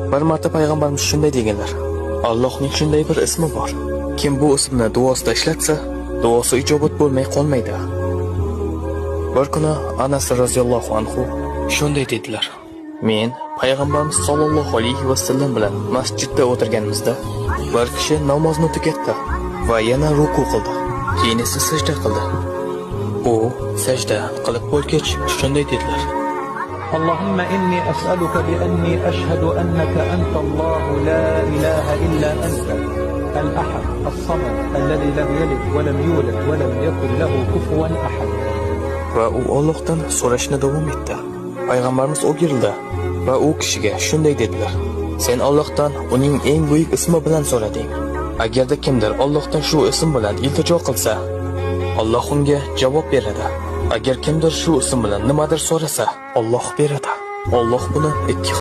Bir marta payg'ambarimiz shunday deganlar: Allohning shunday bir ismi bor. Kim bu ismni duosida ishlatsa, duosi ijobat bo'lmay qolmaydi. Bir kuni Anas roziyallohu anhu shunday dedilar: Men payg'ambarimiz sollallohu alayhi vasallam bilan masjidda o'tirganimizda bir kishi namozni tugatdi va yana ruku qildi. Keyin esa sajda qildi. U sajda qilib bo'lgach shunday dedilar: اللهم إني أسألك بأني أشهد أنك أنت الله لا إله إلا أنت الأحد الصمد الذي لم يلد ولم يولد ولم يكن له كفوا أحد. Va u Allohdan so'rashni davom etdi. Payg'ambarimiz o'girildi va u kishiga shunday dedilar: Sen Allohdan uning eng buyuk ismi bilan so'rading. Agarda kimdir Allohdan shu ism bilan iltijo qilsa, Alloh unga javob beradi. Agar kimdir shu ism bilan nimadir so'rasa, Alloh beradi. Alloh buni ikki